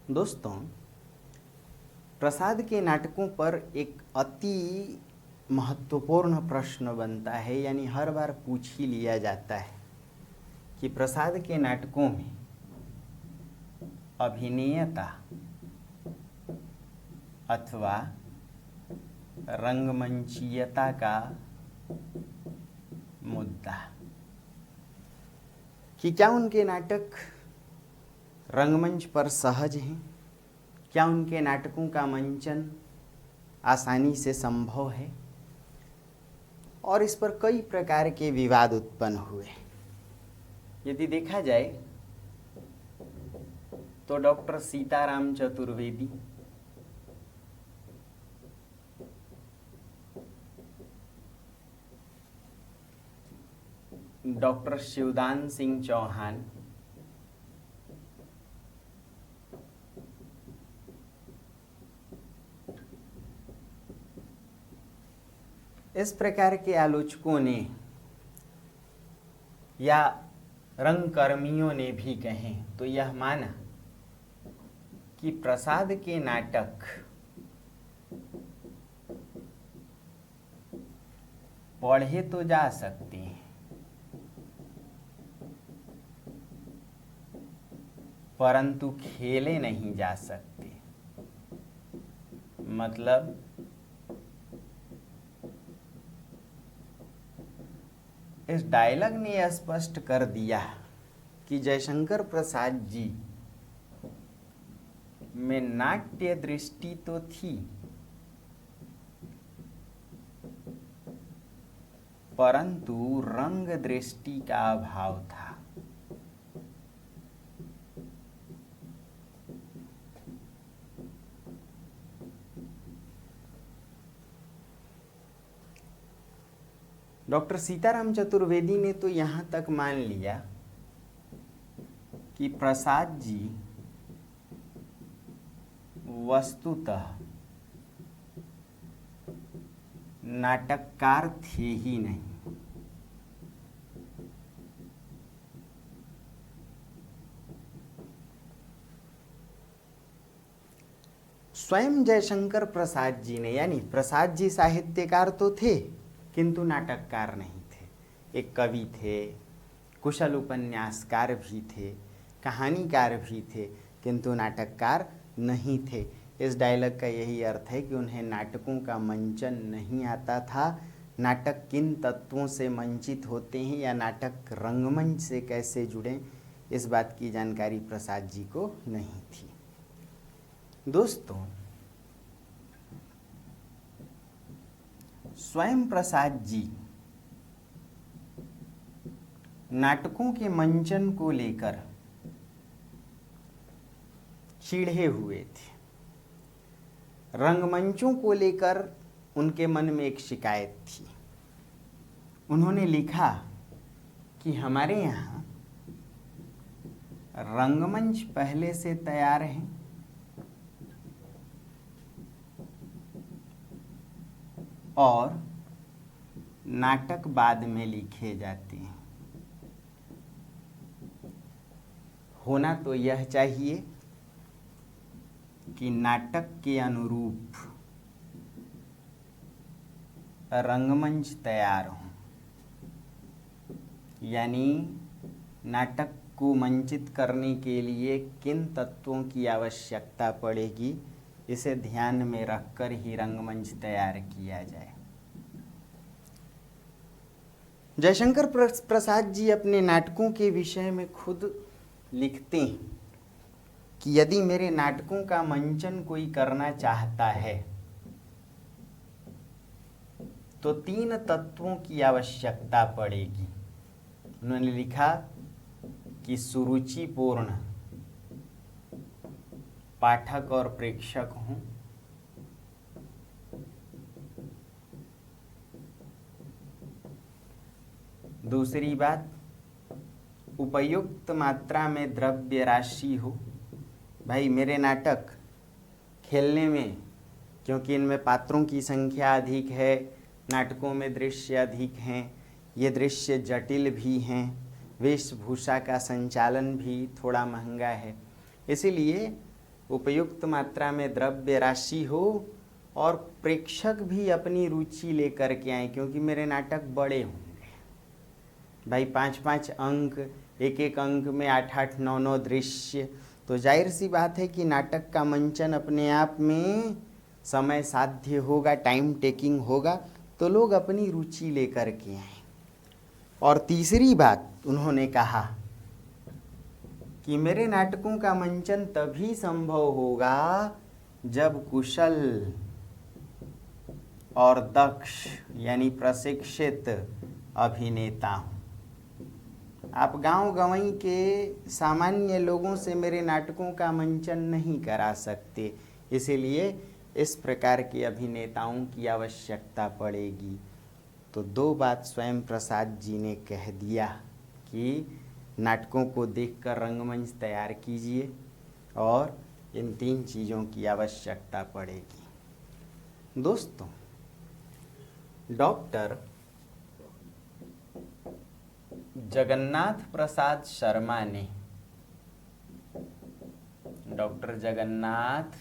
दोस्तों, प्रसाद के नाटकों पर एक अति महत्वपूर्ण प्रश्न बनता है, यानी हर बार पूछ ही लिया जाता है कि प्रसाद के नाटकों में अभिनेता अथवा रंगमंचीयता का मुद्दा, कि क्या उनके नाटक रंगमंच पर सहज हैं, क्या उनके नाटकों का मंचन आसानी से संभव है। और इस पर कई प्रकार के विवाद उत्पन्न हुए। यदि देखा जाए तो डॉक्टर सीताराम चतुर्वेदी, डॉक्टर शिवदान सिंह चौहान, इस प्रकार के आलोचकों ने या रंगकर्मियों ने भी कहें तो यह माना कि प्रसाद के नाटक पढ़े तो जा सकते हैं, परंतु खेले नहीं जा सकते। मतलब इस डायलॉग ने यह स्पष्ट कर दिया कि जयशंकर प्रसाद जी में नाट्य दृष्टि तो थी, परंतु रंग दृष्टि का अभाव था। डॉक्टर सीताराम चतुर्वेदी ने तो यहाँ तक मान लिया कि प्रसाद जी वस्तुतः नाटककार थे ही नहीं। स्वयं जयशंकर प्रसाद जी ने, यानी प्रसाद जी साहित्यकार तो थे किंतु नाटककार नहीं थे। एक कवि थे, कुशल उपन्यासकार भी थे, कहानीकार भी थे, किंतु नाटककार नहीं थे। इस डायलॉग का यही अर्थ है कि उन्हें नाटकों का मंचन नहीं आता था। नाटक किन तत्वों से मंचित होते हैं या नाटक रंगमंच से कैसे जुड़ें, इस बात की जानकारी प्रसाद जी को नहीं थी। दोस्तों, स्वयं प्रसाद जी नाटकों के मंचन को लेकर चिढ़े हुए थे। रंगमंचों को लेकर उनके मन में एक शिकायत थी। उन्होंने लिखा कि हमारे यहाँ रंगमंच पहले से तैयार हैं, और नाटक बाद में लिखे जाते हैं। होना तो यह चाहिए कि नाटक के अनुरूप रंगमंच तैयार हो, यानी नाटक को मंचित करने के लिए किन तत्वों की आवश्यकता पड़ेगी, इसे ध्यान में रखकर ही रंगमंच तैयार किया जाए। जयशंकर प्रसाद जी अपने नाटकों के विषय में खुद लिखते हैं कि यदि मेरे नाटकों का मंचन कोई करना चाहता है तो 3 तत्वों की आवश्यकता पड़ेगी। उन्होंने लिखा कि सुरुचिपूर्ण पाठक और प्रेक्षक हों, दूसरी बात उपयुक्त मात्रा में द्रव्य राशि हो। भाई मेरे नाटक खेलने में, क्योंकि इनमें पात्रों की संख्या अधिक है, नाटकों में दृश्य अधिक हैं, ये दृश्य जटिल भी हैं, वेशभूषा का संचालन भी थोड़ा महंगा है, इसीलिए उपयुक्त मात्रा में द्रव्य राशि हो और प्रेक्षक भी अपनी रुचि लेकर के आए, क्योंकि मेरे नाटक बड़े होंगे भाई, 5-5 अंक, एक अंक में 8-8, 9-9 दृश्य, तो जाहिर सी बात है कि नाटक का मंचन अपने आप में समय साध्य होगा, टाइम टेकिंग होगा, तो लोग अपनी रुचि लेकर के आए। और तीसरी बात उन्होंने कहा कि मेरे नाटकों का मंचन तभी संभव होगा जब कुशल और दक्ष यानी प्रशिक्षित अभिनेता हूँ। आप गांव गंवई के सामान्य लोगों से मेरे नाटकों का मंचन नहीं करा सकते, इसीलिए इस प्रकार के अभिनेताओं की आवश्यकता पड़ेगी। तो 2 बात स्वयं प्रसाद जी ने कह दिया कि नाटकों को देखकर रंगमंच तैयार कीजिए और इन 3 चीज़ों की आवश्यकता पड़ेगी। दोस्तों, डॉक्टर जगन्नाथ प्रसाद शर्मा ने, डॉक्टर जगन्नाथ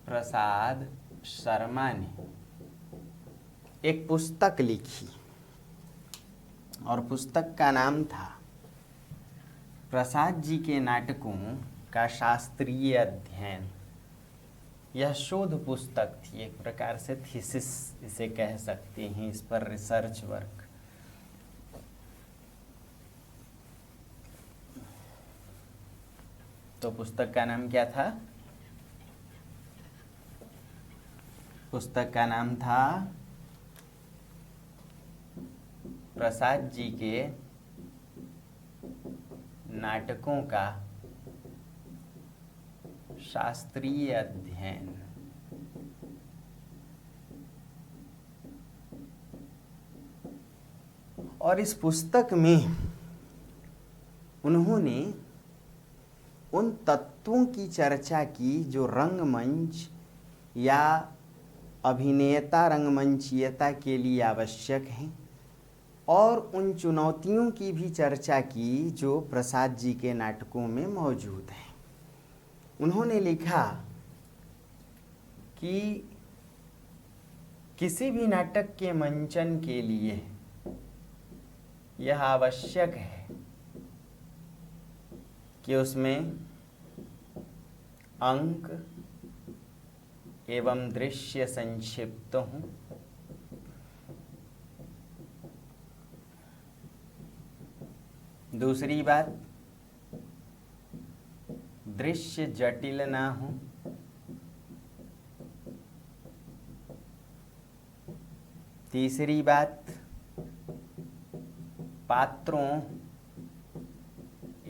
प्रसाद शर्मा ने एक पुस्तक लिखी और पुस्तक का नाम था प्रसाद जी के नाटकों का शास्त्रीय अध्ययन। यह शोध पुस्तक थी, एक प्रकार से थीसिस इसे कह सकते हैं, इस पर रिसर्च वर्क। तो पुस्तक का नाम क्या था? पुस्तक का नाम था प्रसाद जी के नाटकों का शास्त्रीय अध्ययन। और इस पुस्तक में उन्होंने उन तत्वों की चर्चा की जो रंगमंच या अभिनेता रंगमंचीयता के लिए आवश्यक हैं, और उन चुनौतियों की भी चर्चा की जो प्रसाद जी के नाटकों में मौजूद हैं। उन्होंने लिखा कि किसी भी नाटक के मंचन के लिए यह आवश्यक है कि उसमें अंक एवं दृश्य संक्षिप्त हों, दूसरी बात दृश्य जटिल ना हो, तीसरी बात पात्रों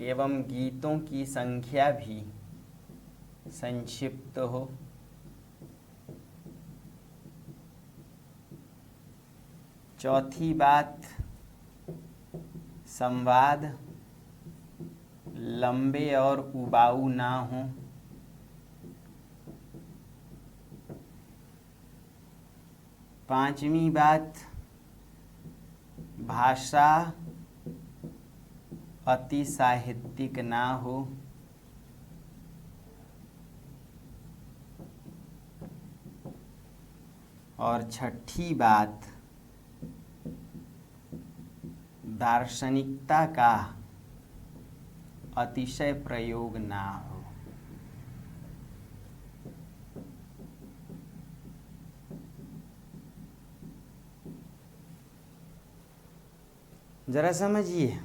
एवं गीतों की संख्या भी संक्षिप्त हो, चौथी बात संवाद लंबे और उबाऊ ना हो, पांचवी बात भाषा अति साहित्यिक ना हो, और छठी बात दार्शनिकता का अतिशय प्रयोग ना हो। जरा समझिए,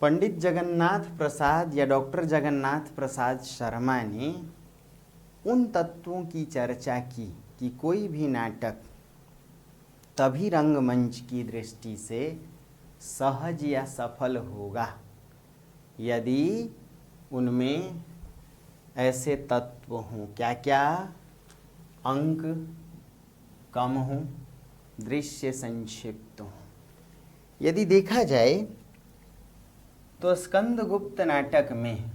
पंडित जगन्नाथ प्रसाद या डॉक्टर जगन्नाथ प्रसाद शर्मा ने उन तत्वों की चर्चा की कि कोई भी नाटक तभी रंगमंच की दृष्टि से सहज या सफल होगा यदि उनमें ऐसे तत्व हों। क्या क्या? अंक कम हों, दृश्य संक्षिप्त हों। यदि देखा जाए तो स्कंदगुप्त नाटक में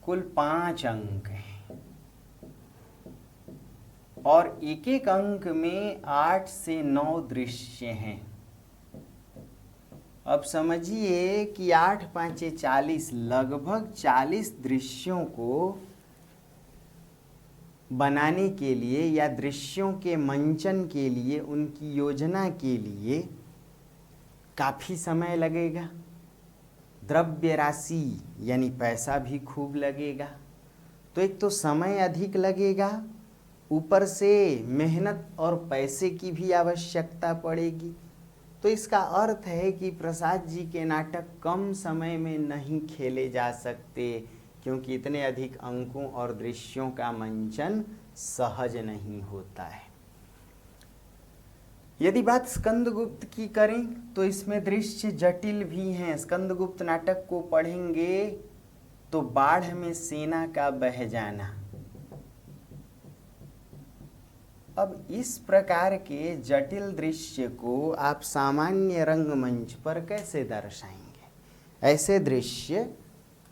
कुल 5 अंक हैं और एक एक अंक में 8 से 9 दृश्य हैं। अब समझिए कि 8 5 40 लगभग 40 दृश्यों को बनाने के लिए या दृश्यों के मंचन के लिए, उनकी योजना के लिए काफ़ी समय लगेगा। द्रव्य राशि यानी पैसा भी खूब लगेगा। तो एक तो समय अधिक लगेगा, ऊपर से मेहनत और पैसे की भी आवश्यकता पड़ेगी। तो इसका अर्थ है कि प्रसाद जी के नाटक कम समय में नहीं खेले जा सकते, क्योंकि इतने अधिक अंकों और दृश्यों का मंचन सहज नहीं होता है। यदि बात स्कंदगुप्त की करें तो इसमें दृश्य जटिल भी हैं। स्कंदगुप्त नाटक को पढ़ेंगे तो बाढ़ में सेना का बह जाना, अब इस प्रकार के जटिल दृश्य को आप सामान्य रंगमंच पर कैसे दर्शाएंगे? ऐसे दृश्य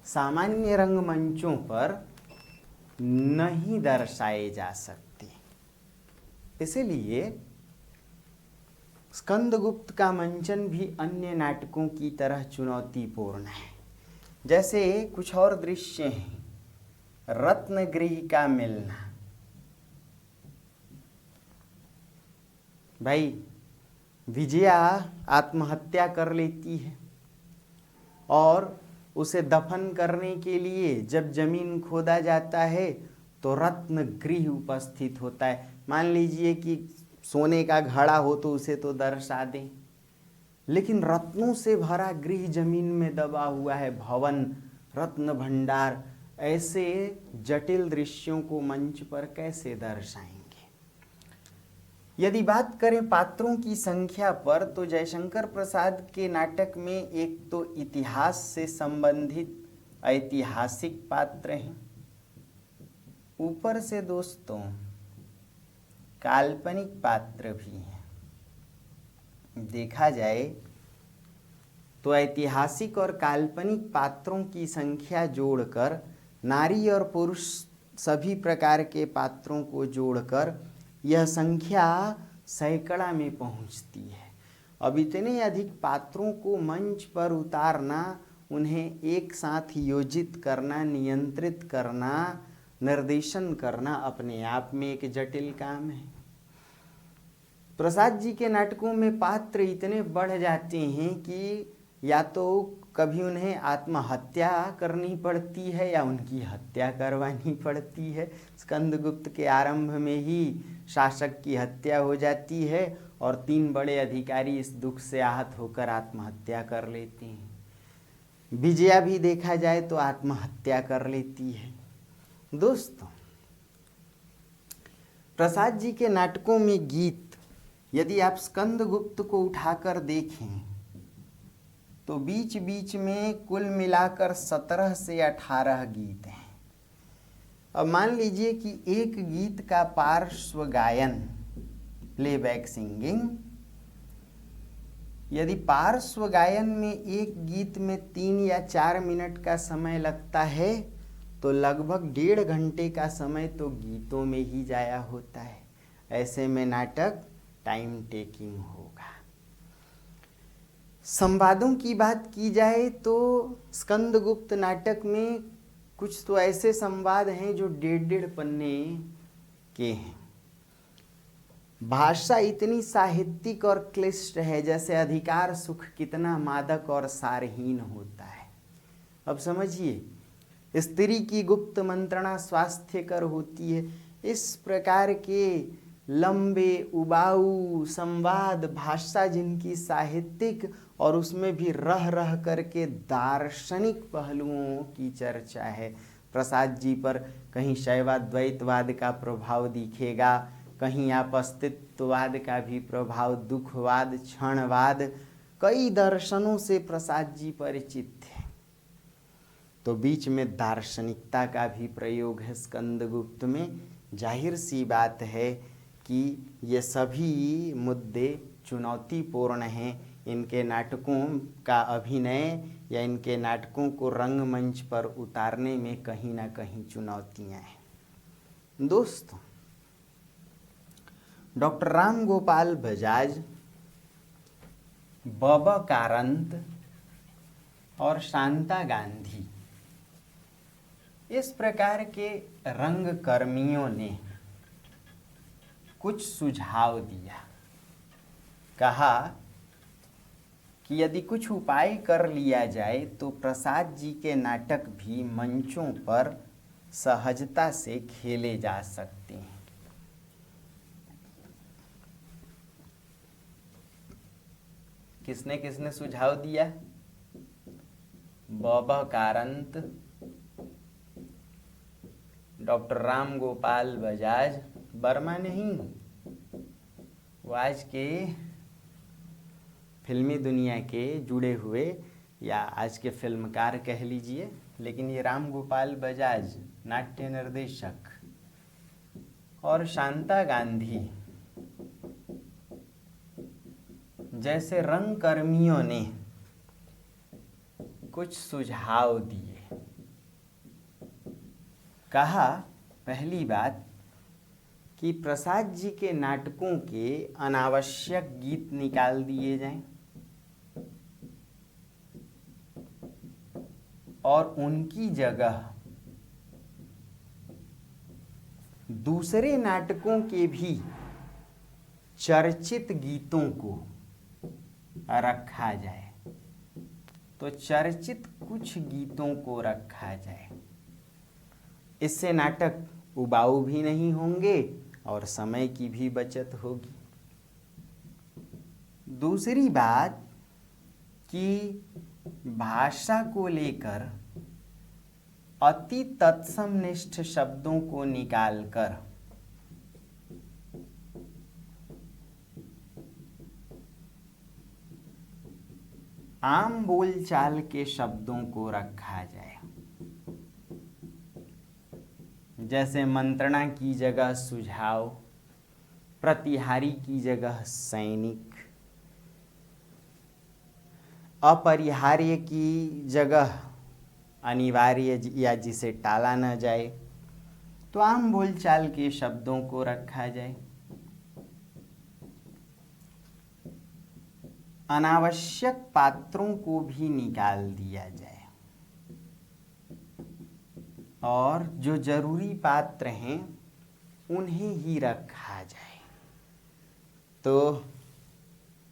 सामान्य रंगमंचों पर नहीं दर्शाए जा सकते। इसलिए स्कंदगुप्त का मंचन भी अन्य नाटकों की तरह चुनौतीपूर्ण है। जैसे कुछ और दृश्य हैं, रत्नगृह का मिलना। भाई, विजया आत्महत्या कर लेती है और उसे दफन करने के लिए जब जमीन खोदा जाता है तो रत्नगृह उपस्थित होता है। मान लीजिए कि सोने का घड़ा हो तो उसे तो दर्शा दें, लेकिन रत्नों से भरा गृह जमीन में दबा हुआ है, भवन, रत्न भंडार, ऐसे जटिल दृश्यों को मंच पर कैसे दर्शाएंगे? यदि बात करें पात्रों की संख्या पर तो जयशंकर प्रसाद के नाटक में एक तो इतिहास से संबंधित ऐतिहासिक पात्र हैं, ऊपर से दोस्तों काल्पनिक पात्र भी हैं। देखा जाए तो ऐतिहासिक और काल्पनिक पात्रों की संख्या जोड़कर, नारी और पुरुष सभी प्रकार के पात्रों को जोड़कर यह संख्या सैकड़ा में पहुंचती है। अब इतने अधिक पात्रों को मंच पर उतारना, उन्हें एक साथ योजित करना, नियंत्रित करना, निर्देशन करना अपने आप में एक जटिल काम है। प्रसाद जी के नाटकों में पात्र इतने बढ़ जाते हैं कि या तो कभी उन्हें आत्महत्या करनी पड़ती है या उनकी हत्या करवानी पड़ती है। स्कंदगुप्त के आरंभ में ही शासक की हत्या हो जाती है और 3 बड़े अधिकारी इस दुख से आहत होकर आत्महत्या कर लेते हैं। विजया भी देखा जाए तो आत्महत्या कर लेती है। दोस्तों, प्रसाद जी के नाटकों में गीत, यदि आप स्कंदगुप्त को उठाकर देखें तो बीच बीच में कुल मिलाकर 17 से 18 गीत हैं। अब मान लीजिए कि एक गीत का पार्श्व गायन, प्लेबैक सिंगिंग, यदि पार्श्व गायन में एक गीत में 3 या 4 मिनट का समय लगता है तो लगभग 1.5 घंटे का समय तो गीतों में ही जाया होता है। ऐसे में नाटक टाइम टेकिंग होगा। संवादों की बात की जाए तो स्कंदगुप्त नाटक में कुछ तो ऐसे संवाद हैं जो 1.5 पन्ने के हैं। भाषा इतनी साहित्यिक और क्लिष्ट है, जैसे अधिकार सुख कितना मादक और सारहीन होता है। अब समझिए, स्त्री की गुप्त मंत्रणा स्वास्थ्यकर होती है। इस प्रकार के लंबे उबाऊ संवाद, भाषा जिनकी साहित्यिक और उसमें भी रह रह करके दार्शनिक पहलुओं की चर्चा है। प्रसाद जी पर कहीं शैवाद्वैतवाद का प्रभाव दिखेगा, कहीं आप अस्तित्ववाद का भी प्रभाव, दुखवाद, क्षणवाद, कई दर्शनों से प्रसाद जी परिचित थे। तो बीच में दार्शनिकता का भी प्रयोग है स्कंदगुप्त में। जाहिर सी बात है कि ये सभी मुद्दे चुनौतीपूर्ण हैं। इनके नाटकों का अभिनय या इनके नाटकों को रंगमंच पर उतारने में कहीं ना कहीं चुनौतियां हैं। दोस्तों, डॉक्टर राम गोपाल बजाज बब कारंत और शांता गांधी, इस प्रकार के रंग कर्मियों ने कुछ सुझाव दिया। कहा कि यदि कुछ उपाय कर लिया जाए तो प्रसाद जी के नाटक भी मंचों पर सहजता से खेले जा सकते हैं। किसने किसने सुझाव दिया? बब कारंत, डॉक्टर राम गोपाल बजाज, वर्मा नहीं, वो आज के फिल्मी दुनिया के जुड़े हुए या आज के फिल्मकार कह लीजिए, लेकिन ये राम गोपाल बजाज नाट्य निर्देशक और शांता गांधी जैसे रंग कर्मियों ने कुछ सुझाव दिए। कहा पहली बात कि प्रसाद जी के नाटकों के अनावश्यक गीत निकाल दिए जाएं और उनकी जगह दूसरे नाटकों के भी चर्चित गीतों को रखा जाए। तो चर्चित कुछ गीतों को रखा जाए, इससे नाटक उबाऊ भी नहीं होंगे और समय की भी बचत होगी। दूसरी बात कि भाषा को लेकर अति तत्समनिष्ठ शब्दों को निकालकर आम बोलचाल के शब्दों को रखा जाए। जैसे मंत्रणा की जगह सुझाव, प्रतिहारी की जगह सैनिक, अपरिहार्य की जगह अनिवार्य या जिसे टाला न जाए, तो आम बोलचाल के शब्दों को रखा जाए। अनावश्यक पात्रों को भी निकाल दिया जाए और जो जरूरी पात्र हैं उन्हें ही रखा जाए। तो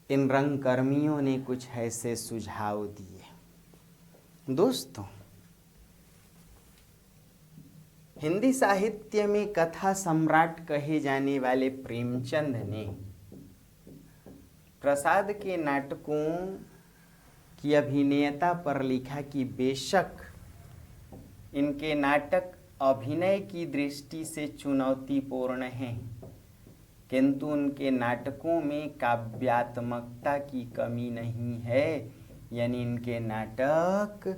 इन रंगकर्मियों ने कुछ ऐसे सुझाव दिए। दोस्तों, हिंदी साहित्य में कथा सम्राट कहे जाने वाले प्रेमचंद ने प्रसाद के नाटकों की अभिनेता पर लिखा कि बेशक इनके नाटक अभिनय की दृष्टि से चुनौतीपूर्ण हैं, किंतु उनके नाटकों में काव्यात्मकता की कमी नहीं है। यानी इनके नाटक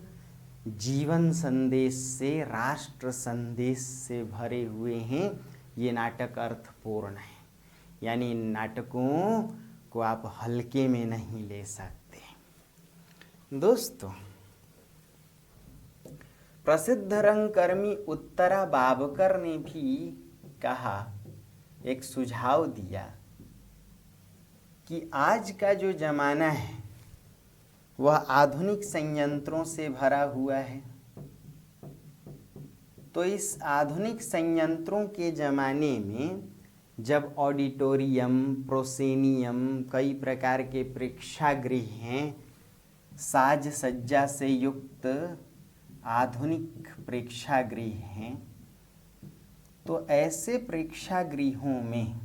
जीवन संदेश से, राष्ट्र संदेश से भरे हुए हैं। ये नाटक अर्थपूर्ण है, यानी इन नाटकों को आप हल्के में नहीं ले सकते। दोस्तों, प्रसिद्ध रंगकर्मी उत्तरा बाबकर ने भी कहा, एक सुझाव दिया कि आज का जो जमाना है वह आधुनिक संयंत्रों से भरा हुआ है। तो इस आधुनिक संयंत्रों के जमाने में जब ऑडिटोरियम, प्रोसेनियम, कई प्रकार के प्रेक्षागृह हैं, साज सज्जा से युक्त आधुनिक प्रेक्षागृह हैं, तो ऐसे प्रेक्षागृहों में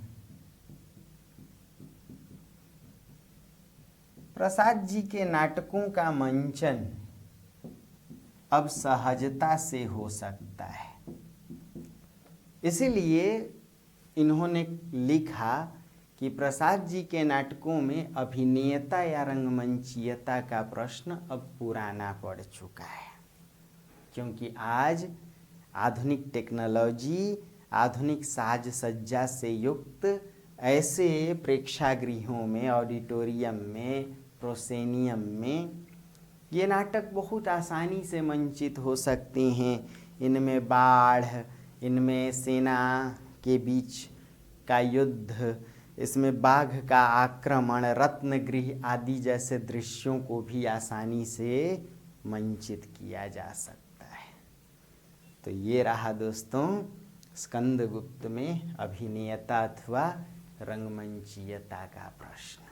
प्रसाद जी के नाटकों का मंचन अब सहजता से हो सकता है। इसीलिए इन्होंने लिखा कि प्रसाद जी के नाटकों में अभिनेता या रंगमंचीयता का प्रश्न अब पुराना पड़ चुका है, क्योंकि आज आधुनिक टेक्नोलॉजी, आधुनिक साज सज्जा से युक्त ऐसे प्रेक्षागृहों में, ऑडिटोरियम में, प्रोसेनियम में ये नाटक बहुत आसानी से मंचित हो सकते हैं। इनमें बाढ़, इनमें सेना के बीच का युद्ध, इसमें बाघ का आक्रमण, रत्नगृह आदि जैसे दृश्यों को भी आसानी से मंचित किया जा सकता है। तो ये रहा दोस्तों स्कंदगुप्त में अभिनेयता अथवा रंगमंचीयता का प्रश्न।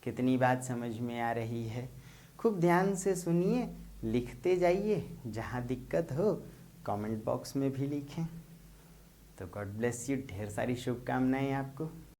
कितनी बात समझ में आ रही है? खूब ध्यान से सुनिए, लिखते जाइए, जहाँ दिक्कत हो कमेंट बॉक्स में भी लिखें। तो गॉड ब्लेस यू, ढेर सारी शुभकामनाएं आपको।